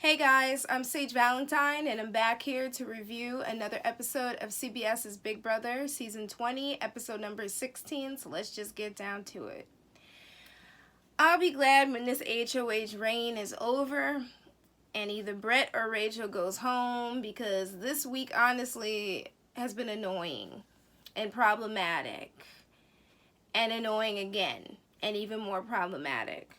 Hey guys, I'm Sage Valentine and I'm back here to review another episode of CBS's Big Brother, Season 20, episode number 16, so let's just get down to it. I'll be glad when this HOH reign is over and either Brett or Rachel goes home, because this week honestly has been annoying and problematic and annoying again and even more problematic.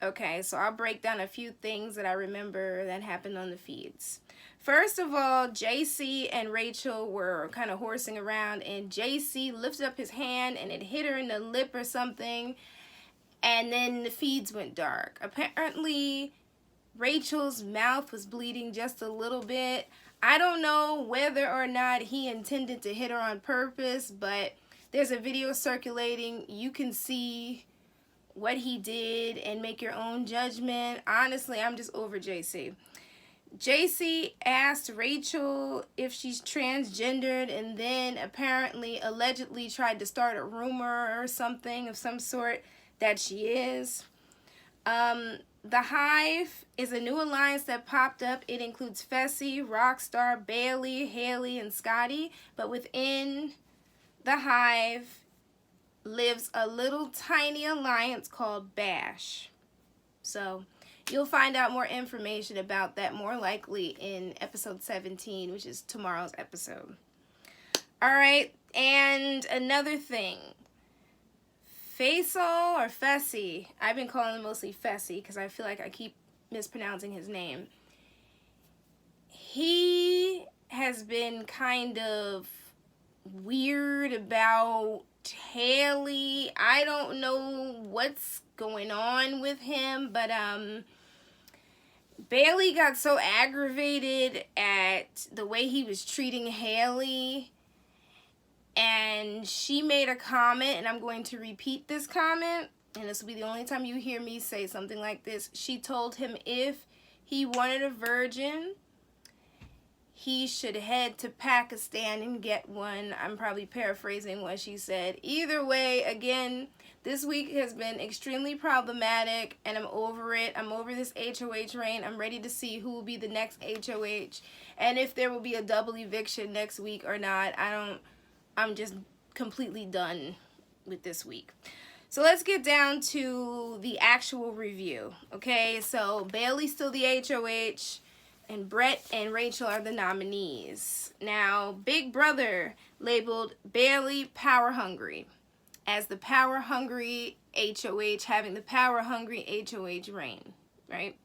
Okay, so I'll break down a few things that I remember that happened on the feeds. First of all, JC and Rachel were kind of horsing around, and JC lifted up his hand and it hit her in the lip or something, and then the feeds went dark. Apparently, Rachel's mouth was bleeding just a little bit. I don't know whether or not he intended to hit her on purpose, but there's a video circulating. You can see what he did and make your own judgment. Honestly, I'm just over JC. JC asked Rachel if she's transgendered, and then apparently allegedly tried to start a rumor or something of some sort that she is. The Hive is a new alliance that popped up. It includes Fessy, Rockstar, Bailey, Haley, and Scotty. But within the Hive lives a little tiny alliance called Bash. So you'll find out more information about that more likely in episode 17, which is tomorrow's episode. Alright, and another thing. Faisal or Fessy, I've been calling him mostly Fessy because I feel like I keep mispronouncing his name. He has been kind of weird about Haley. I don't know what's going on with him, but Bailey got so aggravated at the way he was treating Haley, and she made a comment, and I'm going to repeat this comment, and this will be the only time you hear me say something like this. She told him if he wanted a virgin, he should head to Pakistan and get one. I'm probably paraphrasing what she said. Either way, again, this week has been extremely problematic, and I'm over it. I'm over this HOH reign. I'm ready to see who will be the next HOH, and if there will be a double eviction next week or not. I'm just completely done with this week. So let's get down to the actual review. Okay, so Bailey's still the HOH. And Brett and Rachel are the nominees. Now, Big Brother labeled Bailey power hungry as the power hungry HOH, having the power hungry HOH reign, right?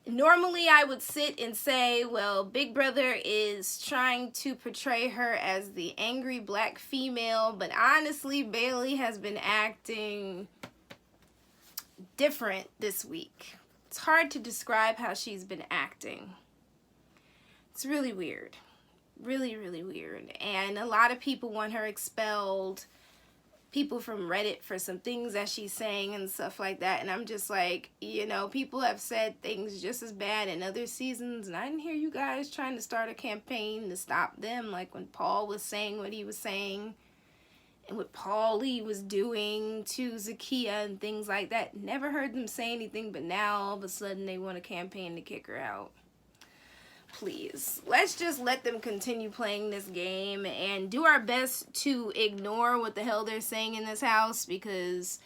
Normally, I would sit and say, well, Big Brother is trying to portray her as the angry black female, but honestly, Bailey has been acting different this week. It's hard to describe how she's been acting. It's really weird. Really, really weird. And a lot of people want her expelled. People from Reddit for some things that she's saying and stuff like that. And I'm just like, you know, people have said things just as bad in other seasons. And I didn't hear you guys trying to start a campaign to stop them. Like when Paul was saying what he was saying. And what Paulie was doing to Zakiya and things like that. Never heard them say anything, but now all of a sudden they want a campaign to kick her out. Please, let's just let them continue playing this game and do our best to ignore what the hell they're saying in this house, because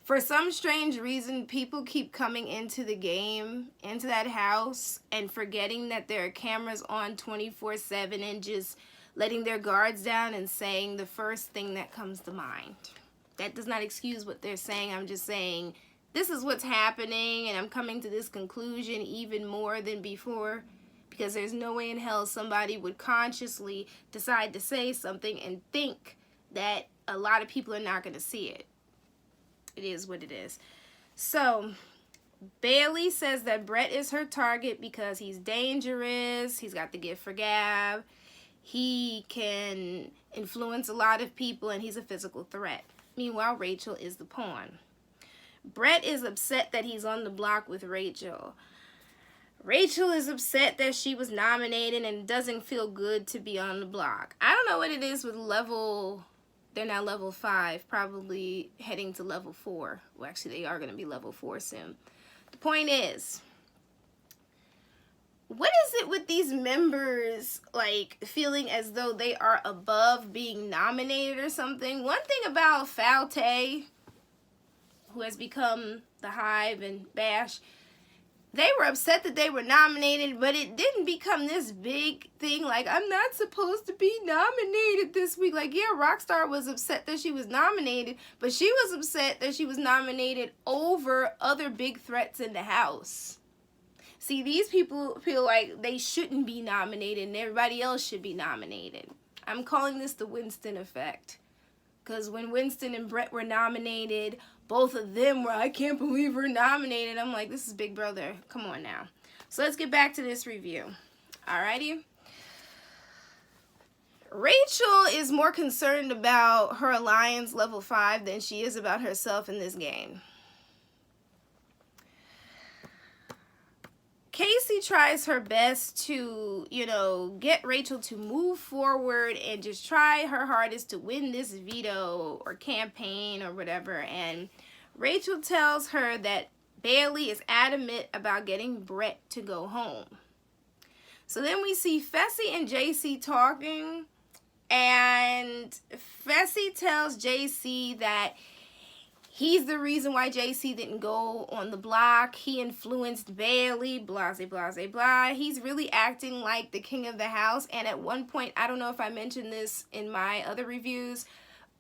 for some strange reason, people keep coming into the game, into that house, and forgetting that there are cameras on 24/7 and just letting their guards down and saying the first thing that comes to mind. That does not excuse what they're saying. I'm just saying this is what's happening, and I'm coming to this conclusion even more than before, because there's no way in hell somebody would consciously decide to say something and think that a lot of people are not going to see it. It is what it is. So Bailey says that Brett is her target because he's dangerous. He's got the gift for gab. He can influence a lot of people, and he's a physical threat. Meanwhile, Rachel is the pawn. Brett is upset that he's on the block with Rachel. Rachel is upset that she was nominated and doesn't feel good to be on the block. I don't know what it is with level. They're now level 5, probably heading to level 4. Well, actually, they are going to be level 4 soon. The point is, what is it with these members, like, feeling as though they are above being nominated or something? One thing about Falte, who has become the Hive and Bash, they were upset that they were nominated, but it didn't become this big thing, like, I'm not supposed to be nominated this week. Like, yeah, Rockstar was upset that she was nominated, but she was upset that she was nominated over other big threats in the house. See, these people feel like they shouldn't be nominated and everybody else should be nominated. I'm calling this the Winston effect. Because when Winston and Brett were nominated, both of them were, I can't believe we're nominated. I'm like, this is Big Brother. Come on now. So let's get back to this review. Alrighty. Rachel is more concerned about her alliance level 5 than she is about herself in this game. Casey tries her best to, get Rachel to move forward and just try her hardest to win this veto or campaign or whatever. And Rachel tells her that Bailey is adamant about getting Brett to go home. So then we see Fessy and JC talking, and Fessy tells JC that he's the reason why JC didn't go on the block. He influenced Bailey, blah, blah, blah, blah. He's really acting like the king of the house. And at one point, I don't know if I mentioned this in my other reviews,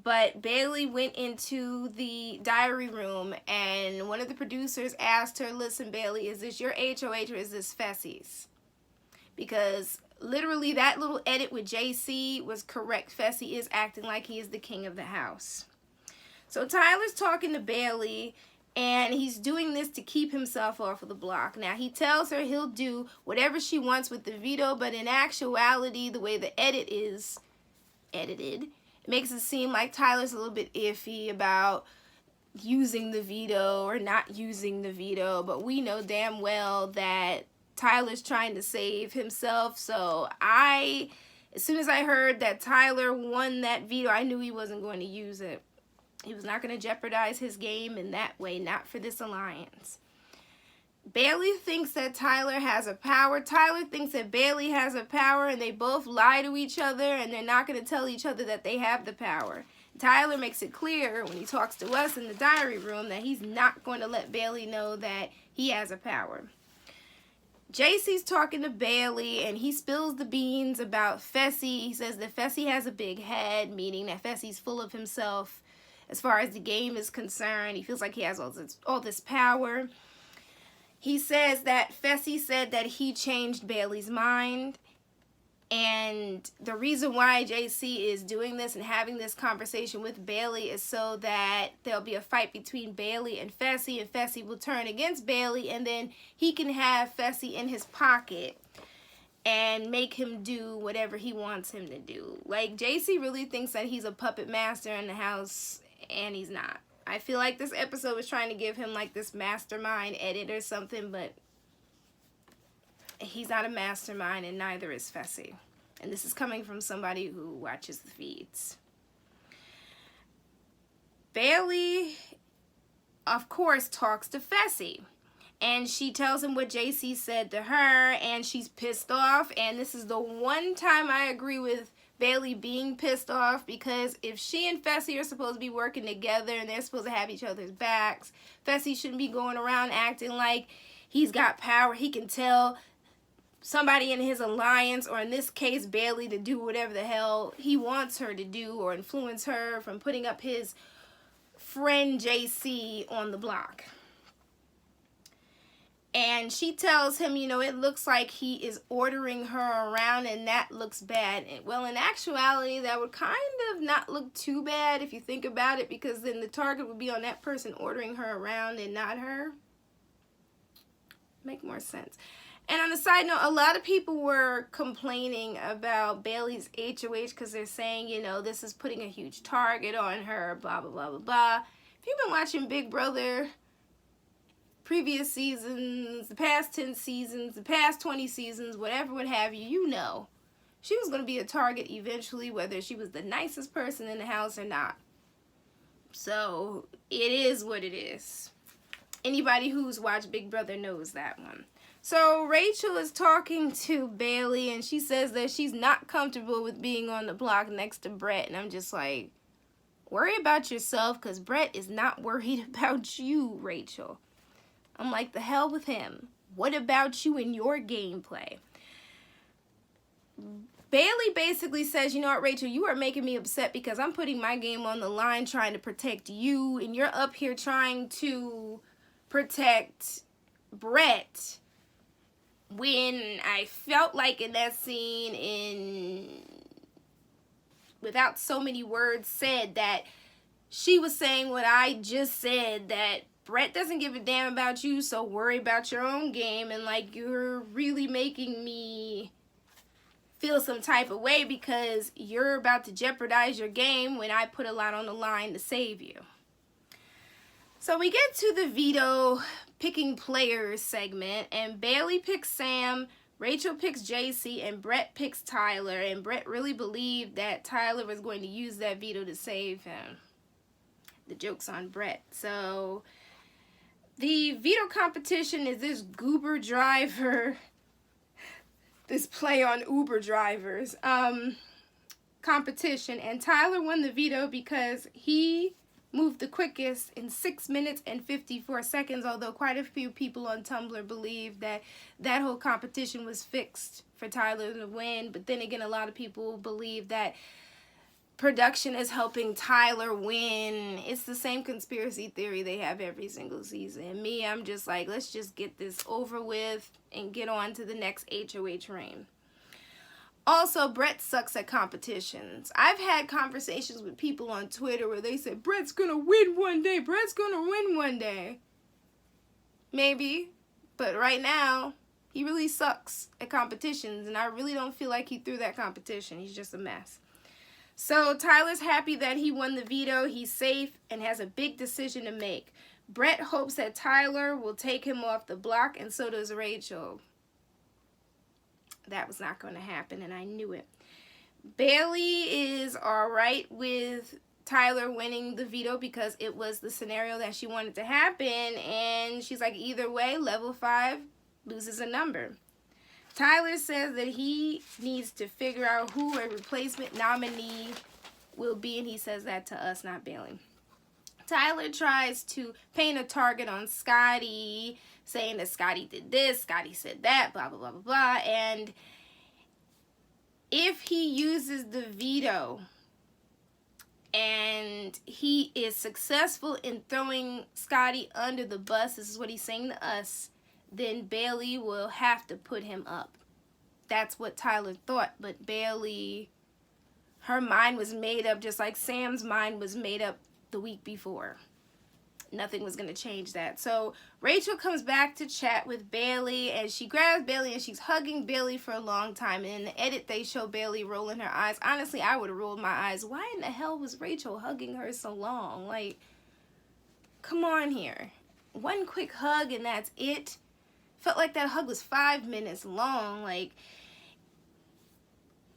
but Bailey went into the diary room and one of the producers asked her, listen, Bailey, is this your HOH or is this Fessy's? Because literally that little edit with JC was correct. Fessy is acting like he is the king of the house. So Tyler's talking to Bailey, and he's doing this to keep himself off of the block. Now, he tells her he'll do whatever she wants with the veto, but in actuality, the way the edit is edited, it makes it seem like Tyler's a little bit iffy about using the veto or not using the veto, but we know damn well that Tyler's trying to save himself. So as soon as I heard that Tyler won that veto, I knew he wasn't going to use it. He was not going to jeopardize his game in that way, not for this alliance. Bailey thinks that Tyler has a power. Tyler thinks that Bailey has a power, and they both lie to each other, and they're not going to tell each other that they have the power. Tyler makes it clear when he talks to us in the diary room that he's not going to let Bailey know that he has a power. JC's talking to Bailey, and he spills the beans about Fessy. He says that Fessy has a big head, meaning that Fessy's full of himself. As far as the game is concerned, he feels like he has all this power. He says that Fessy said that he changed Bailey's mind. And the reason why JC is doing this and having this conversation with Bailey is so that there'll be a fight between Bailey and Fessy will turn against Bailey, and then he can have Fessy in his pocket and make him do whatever he wants him to do. Like, JC really thinks that he's a puppet master in the house, and he's not. I feel like this episode was trying to give him like this mastermind edit or something, but he's not a mastermind, and neither is Fessy. And this is coming from somebody who watches the feeds. Bailey, of course, talks to Fessy. And she tells him what JC said to her, and she's pissed off. And this is the one time I agree with Bailey being pissed off, because if she and Fessy are supposed to be working together and they're supposed to have each other's backs, Fessy shouldn't be going around acting like he's got power. He can tell somebody in his alliance, or in this case Bailey, to do whatever the hell he wants her to do, or influence her from putting up his friend JC on the block. And she tells him, it looks like he is ordering her around, and that looks bad. Well, in actuality, that would kind of not look too bad if you think about it, because then the target would be on that person ordering her around and not her. Make more sense. And on a side note, a lot of people were complaining about Bailey's HOH because they're saying, this is putting a huge target on her, blah, blah, blah, blah, blah. If you've been watching Big Brother previous seasons, the past 10 seasons, the past 20 seasons, whatever, what have you, she was going to be a target eventually, whether she was the nicest person in the house or not. So it is what it is. Anybody who's watched Big Brother knows that one. So Rachel is talking to Bailey, and she says that she's not comfortable with being on the block next to Brett. And I'm just like, worry about yourself, because Brett is not worried about you, Rachel. I'm like, the hell with him. What about you and your gameplay? Bailey basically says, you know what, Rachel, you are making me upset because I'm putting my game on the line trying to protect you, and you're up here trying to protect Brett, when I felt like in that scene, without so many words said, that she was saying what I just said, that Brett doesn't give a damn about you, so worry about your own game, and like, you're really making me feel some type of way because you're about to jeopardize your game when I put a lot on the line to save you. So we get to the veto picking players segment, and Bailey picks Sam, Rachel picks JC, and Brett picks Tyler, and Brett really believed that Tyler was going to use that veto to save him. The joke's on Brett. So the veto competition is this goober driver, this play on Uber drivers competition, and Tyler won the veto because he moved the quickest in 6 minutes and 54 seconds, although quite a few people on Tumblr believe that that whole competition was fixed for Tyler to win. But then again, a lot of people believe that production is helping Tyler win. It's the same conspiracy theory they have every single season. Me, I'm just like, let's just get this over with and get on to the next HOH reign. Also, Brett sucks at competitions. I've had conversations with people on Twitter where they said, Brett's gonna win one day. Brett's gonna win one day. Maybe. But right now, he really sucks at competitions. And I really don't feel like he threw that competition. He's just a mess. So Tyler's happy that he won the veto. He's safe and has a big decision to make. Brett hopes that Tyler will take him off the block, and so does Rachel. That was not going to happen, and I knew it. Bailey is all right with Tyler winning the veto because it was the scenario that she wanted to happen, and she's like, either way, level 5 loses a number. Tyler says that he needs to figure out who a replacement nominee will be, and he says that to us, not Bailey. Tyler tries to paint a target on Scotty, saying that Scotty did this, Scotty said that, blah, blah, blah, blah, blah. And if he uses the veto and he is successful in throwing Scotty under the bus, this is what he's saying to us, then Bailey will have to put him up. That's what Tyler thought, but Bailey, her mind was made up just like Sam's mind was made up the week before. Nothing was going to change that. So Rachel comes back to chat with Bailey, and she grabs Bailey and she's hugging Bailey for a long time. And in the edit, they show Bailey rolling her eyes. Honestly, I would have rolled my eyes. Why in the hell was Rachel hugging her so long? Like, come on here. One quick hug and that's it. Felt like that hug was 5 minutes long. Like,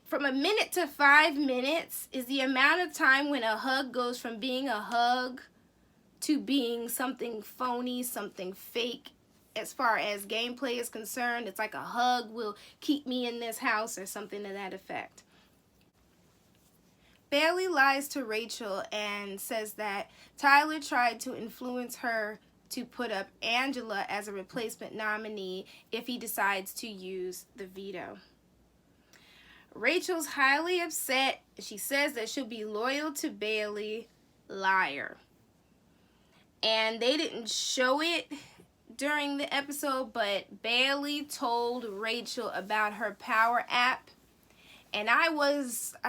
from a minute to 5 minutes is the amount of time when a hug goes from being a hug to being something phony, something fake. As far as gameplay is concerned, it's like a hug will keep me in this house or something to that effect. Bailey lies to Rachel and says that Tyler tried to influence her to put up Angela as a replacement nominee if he decides to use the veto. Rachel's highly upset. She says that she'll be loyal to Bailey. Liar. And they didn't show it during the episode, but Bailey told Rachel about her power app. And I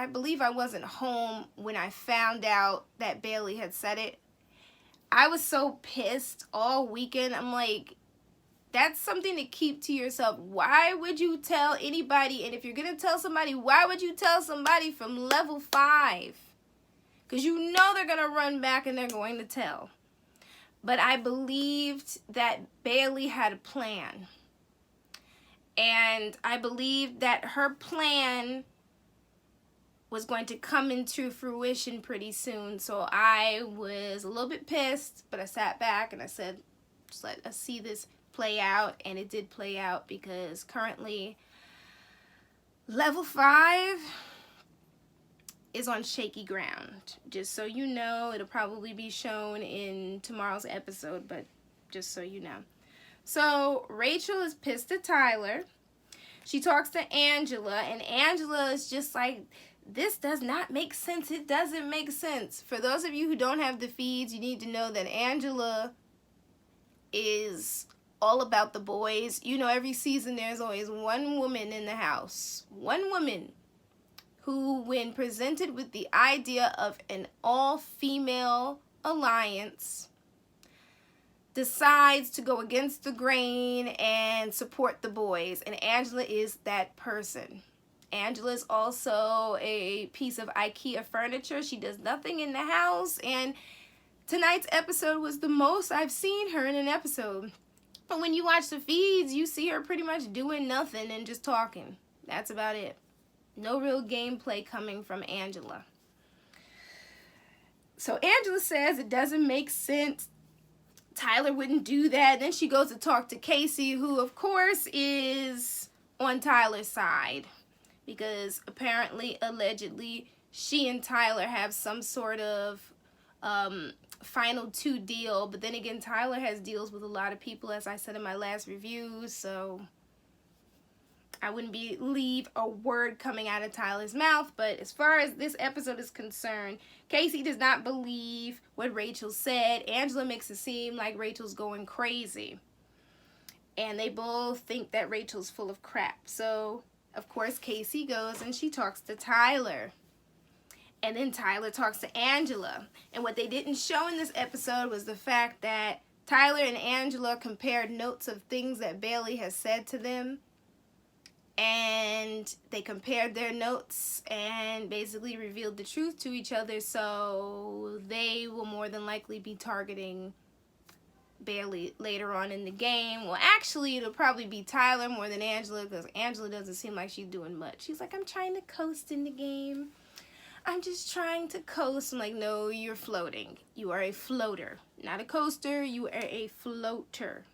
believe I wasn't home when I found out that Bailey had said it. I was so pissed all weekend. I'm like, that's something to keep to yourself. Why would you tell anybody? And if you're going to tell somebody, why would you tell somebody from level 5? Because you know they're going to run back and they're going to tell. But I believed that Bailey had a plan. And I believed that her plan was going to come into fruition pretty soon. So I was a little bit pissed, but I sat back and I said, Just let us see this play out. And it did play out, because currently level 5 is on shaky ground. Just so you know, it'll probably be shown in tomorrow's episode, but just so you know. So Rachel is pissed at Tyler. She talks to Angela, and Angela is just like, this does not make sense. It doesn't make sense. For those of you who don't have the feeds, you need to know that Angela is all about the boys. You know, every season there's always one woman in the house. One woman who, when presented with the idea of an all-female alliance, decides to go against the grain and support the boys. And Angela is that person. Angela is also a piece of IKEA furniture. She does nothing in the house. And tonight's episode was the most I've seen her in an episode. But when you watch the feeds, you see her pretty much doing nothing and just talking. That's about it. No real gameplay coming from Angela. So Angela says it doesn't make sense. Tyler wouldn't do that. Then she goes to talk to Casey, who of course is on Tyler's side, because apparently, allegedly, she and Tyler have some sort of final 2 deal. But then again, Tyler has deals with a lot of people, as I said in my last review, so I wouldn't believe a word coming out of Tyler's mouth. But as far as this episode is concerned, Casey does not believe what Rachel said. Angela makes it seem like Rachel's going crazy. And they both think that Rachel's full of crap. So, of course, Casey goes and she talks to Tyler. And then Tyler talks to Angela. And what they didn't show in this episode was the fact that Tyler and Angela compared notes of things that Bailey has said to them. And they compared their notes and basically revealed the truth to each other. So they will more than likely be targeting Bailey later on in the game. Well, actually, it'll probably be Tyler more than Angela, because Angela doesn't seem like she's doing much. She's like, I'm trying to coast in the game. I'm just trying to coast. I'm like, no, you're floating. You are a floater. Not a coaster. You are a floater.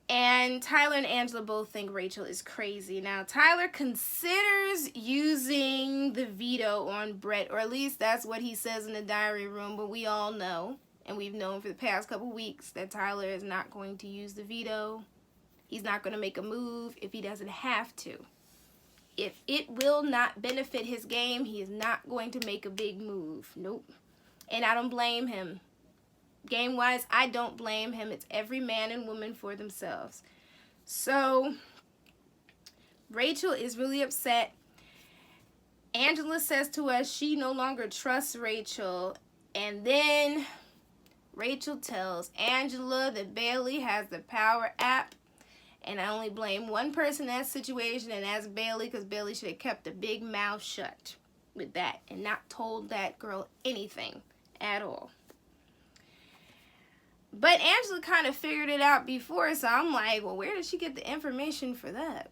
And Tyler and Angela both think Rachel is crazy. Now, Tyler considers using the veto on Brett, or at least that's what he says in the diary room, but we all know, and we've known for the past couple weeks, that Tyler is not going to use the veto. He's not going to make a move if he doesn't have to. If it will not benefit his game, he is not going to make a big move. Nope. And I don't blame him. Game-wise, I don't blame him. It's every man and woman for themselves. So, Rachel is really upset. Angela says to us she no longer trusts Rachel. And then Rachel tells Angela that Bailey has the Power app. And I only blame one person in that situation, and that's Bailey, because Bailey should have kept a big mouth shut with that and not told that girl anything at all. But Angela kind of figured it out before, so I'm like, well, where did she get the information for that?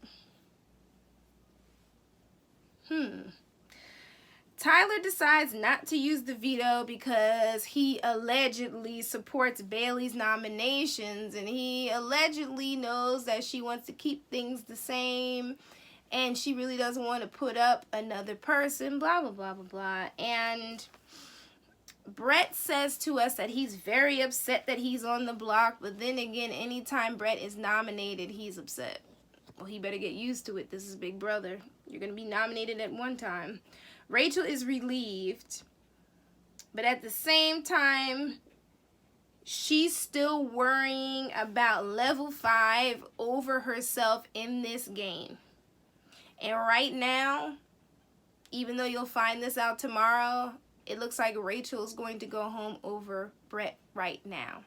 Tyler decides not to use the veto because he allegedly supports Bailey's nominations, and he allegedly knows that she wants to keep things the same, and she really doesn't want to put up another person, blah, blah, blah, blah, blah. And Brett says to us that he's very upset that he's on the block, but then again, anytime Brett is nominated, he's upset. Well, he better get used to it. This is Big Brother. You're going to be nominated at one time. Rachel is relieved, but at the same time, she's still worrying about level 5 over herself in this game. And right now, even though you'll find this out tomorrow, it looks like Rachel's going to go home over Brett right now.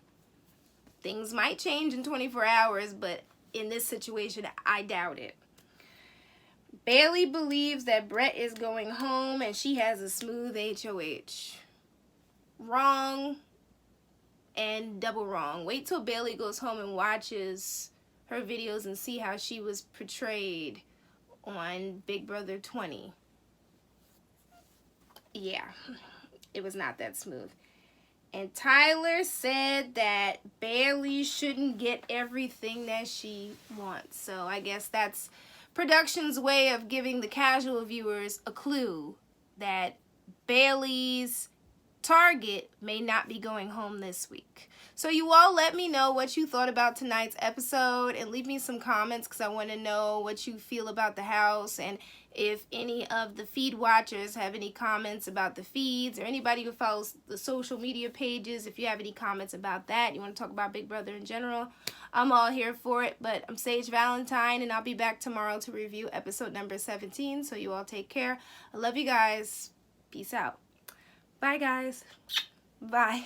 Things might change in 24 hours, but in this situation, I doubt it. Bailey believes that Brett is going home and she has a smooth HOH. Wrong and double wrong. Wait till Bailey goes home and watches her videos and see how she was portrayed on Big Brother 20. Yeah, it was not that smooth. And Tyler said that Bailey shouldn't get everything that she wants. So I guess that's production's way of giving the casual viewers a clue that Bailey's target may not be going home this week. So you all let me know what you thought about tonight's episode and leave me some comments because I want to know what you feel about the house, and if any of the feed watchers have any comments about the feeds, or anybody who follows the social media pages, if you have any comments about that, you want to talk about Big Brother in general, I'm all here for it. But I'm Sage Valentine, and I'll be back tomorrow to review episode number 17. So you all take care. I love you guys. Peace out. Bye, guys. Bye.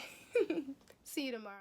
See you tomorrow.